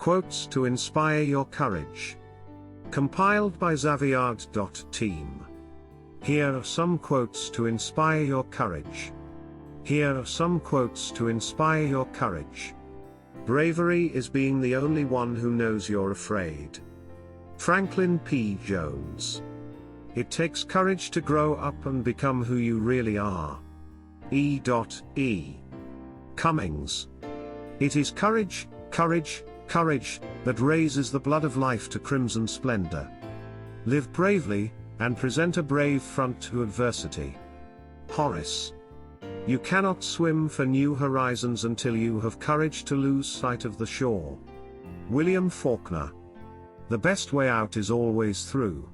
Quotes to inspire your courage. Compiled by Zaviad. Team. Here are some quotes to inspire your courage. Here are some quotes to inspire your courage. Bravery is being the only one who knows you're afraid. Franklin P. Jones. It takes courage to grow up and become who you really are. E. Cummings. It is courage, courage, courage, that raises the blood of life to crimson splendor. Live bravely, and present a brave front to adversity. Horace. You cannot swim for new horizons until you have courage to lose sight of the shore. William Faulkner. The best way out is always through.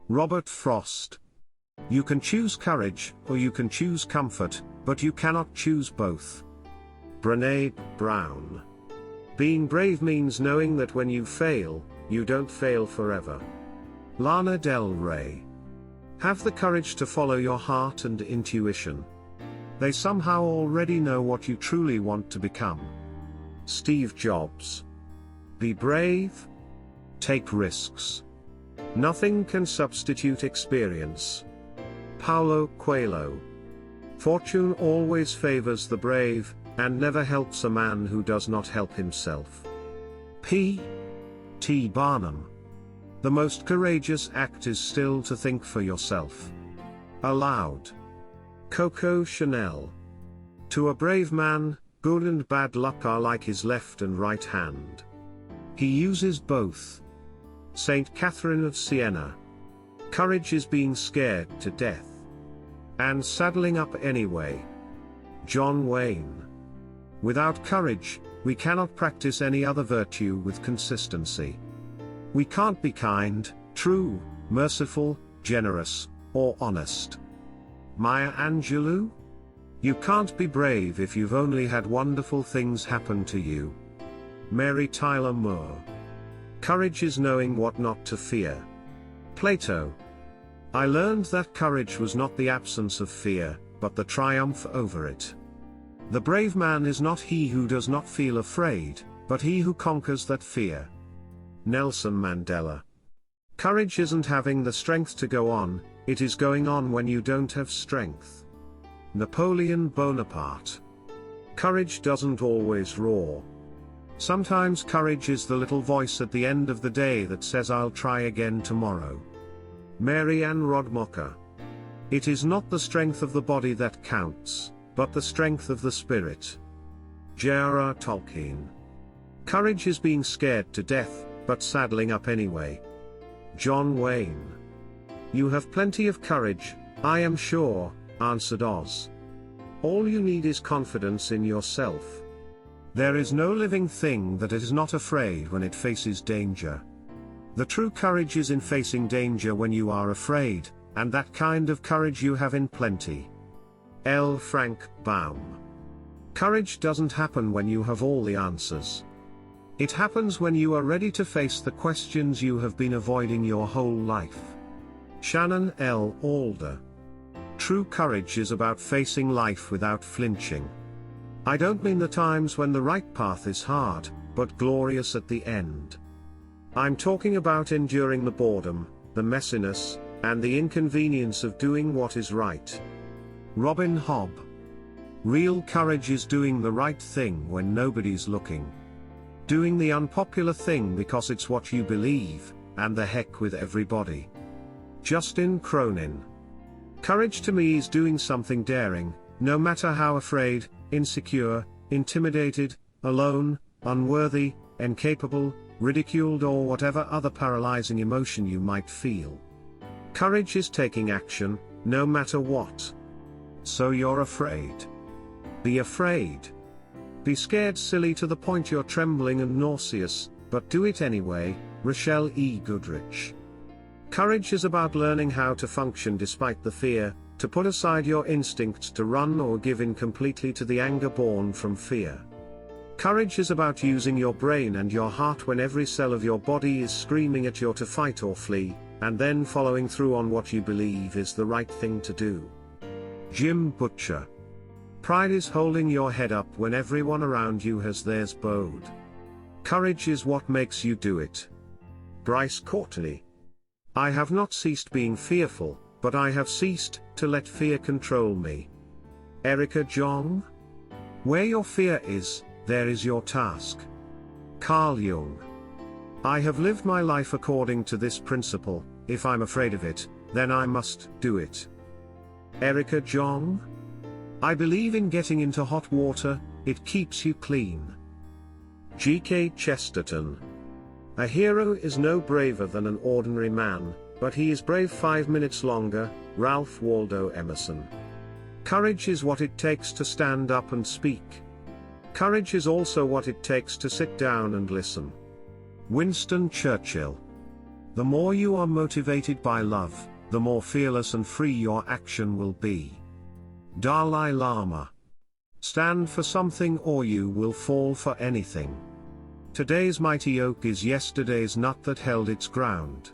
Robert Frost. You can choose courage, or you can choose comfort, but you cannot choose both. Brené Brown. Being brave means knowing that when you fail, you don't fail forever. Lana Del Rey. Have the courage to follow your heart and intuition. They somehow already know what you truly want to become. Steve Jobs. Be brave. Take risks. Nothing can substitute experience. Paulo Coelho. Fortune always favors the brave, and never helps a man who does not help himself. P. T. Barnum. The most courageous act is still to think for yourself. Aloud. Coco Chanel. To a brave man, good and bad luck are like his left and right hand. He uses both. Saint Catherine of Siena. Courage is being scared to death, and saddling up anyway. John Wayne. Without courage, we cannot practice any other virtue with consistency. We can't be kind, true, merciful, generous, or honest. Maya Angelou? You can't be brave if you've only had wonderful things happen to you. Mary Tyler Moore. Courage is knowing what not to fear. Plato. I learned that courage was not the absence of fear, but the triumph over it. The brave man is not he who does not feel afraid, but he who conquers that fear. Nelson Mandela. Courage isn't having the strength to go on, it is going on when you don't have strength. Napoleon Bonaparte. Courage doesn't always roar. Sometimes courage is the little voice at the end of the day that says I'll try again tomorrow. Mary Ann Rodmocker. It is not the strength of the body that counts, but the strength of the spirit. J.R.R. Tolkien. Courage is being scared to death, but saddling up anyway. John Wayne. You have plenty of courage, I am sure, answered Oz. All you need is confidence in yourself. There is no living thing that is not afraid when it faces danger. The true courage is in facing danger when you are afraid, and that kind of courage you have in plenty. L. Frank Baum. Courage doesn't happen when you have all the answers. It happens when you are ready to face the questions you have been avoiding your whole life. Shannon L. Alder. True courage is about facing life without flinching. I don't mean the times when the right path is hard, but glorious at the end. I'm talking about enduring the boredom, the messiness, and the inconvenience of doing what is right. Robin Hobb. Real courage is doing the right thing when nobody's looking. Doing the unpopular thing because it's what you believe, and the heck with everybody. Justin Cronin. Courage to me is doing something daring, no matter how afraid, insecure, intimidated, alone, unworthy, incapable, ridiculed or whatever other paralyzing emotion you might feel. Courage is taking action, no matter what. So you're afraid. Be afraid. Be scared silly to the point you're trembling and nauseous, but do it anyway. Rochelle E. Goodrich. Courage is about learning how to function despite the fear, to put aside your instinct to run or give in completely to the anger born from fear. Courage is about using your brain and your heart when every cell of your body is screaming at you to fight or flee, and then following through on what you believe is the right thing to do. Jim Butcher. Pride is holding your head up when everyone around you has theirs bowed. Courage is what makes you do it. Bryce Courtney. I have not ceased being fearful, but I have ceased to let fear control me. Erica Jong. Where your fear is, there is your task. Carl Jung. I have lived my life according to this principle: if I'm afraid of it, then I must do it. Erica Jong. I believe in getting into hot water, it keeps you clean. G.K. Chesterton. A hero is no braver than an ordinary man, but he is brave 5 minutes longer. Ralph Waldo Emerson. Courage is what it takes to stand up and speak. Courage is also what it takes to sit down and listen. Winston Churchill. The more you are motivated by love, the more fearless and free your action will be. Dalai Lama. Stand for something or you will fall for anything. Today's mighty oak is yesterday's nut that held its ground.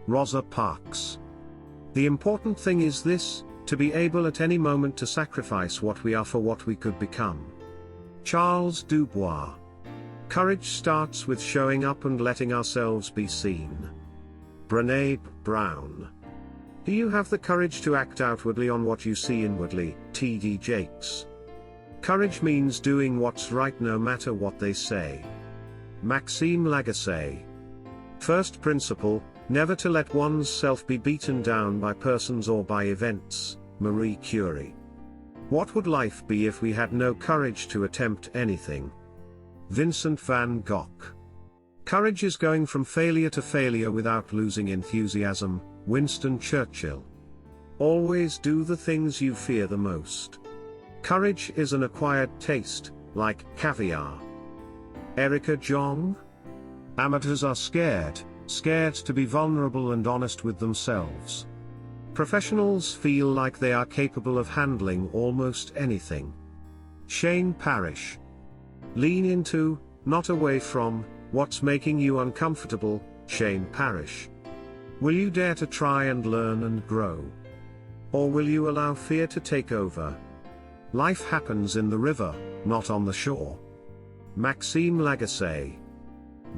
Rosa Parks. The important thing is this: to be able at any moment to sacrifice what we are for what we could become. Charles Dubois. Courage starts with showing up and letting ourselves be seen. Brené Brown. Do you have the courage to act outwardly on what you see inwardly? T.D. Jakes. Courage means doing what's right no matter what they say. Maxime Lagacé. First principle: never to let one's self be beaten down by persons or by events. Marie Curie. What would life be if we had no courage to attempt anything? Vincent van Gogh. Courage is going from failure to failure without losing enthusiasm. Winston Churchill. Always do the things you fear the most. Courage is an acquired taste, like caviar. Erica Jong. Amateurs are scared to be vulnerable and honest with themselves. Professionals feel like they are capable of handling almost anything. Shane Parrish. Lean into, not away from, what's making you uncomfortable. Shane Parrish. Will you dare to try and learn and grow? Or will you allow fear to take over? Life happens in the river, not on the shore. Maxime Lagacé.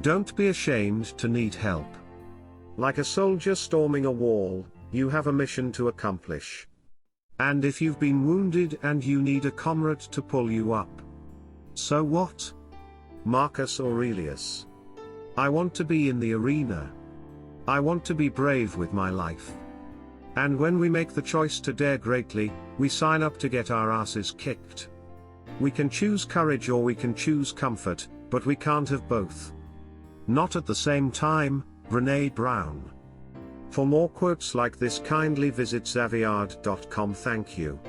Don't be ashamed to need help. Like a soldier storming a wall, you have a mission to accomplish. And if you've been wounded and you need a comrade to pull you up, so what? Marcus Aurelius. I want to be in the arena. I want to be brave with my life. And when we make the choice to dare greatly, we sign up to get our asses kicked. We can choose courage or we can choose comfort, but we can't have both. Not at the same time. Brené Brown. For more quotes like this, kindly visit Zaviad.com. Thank you.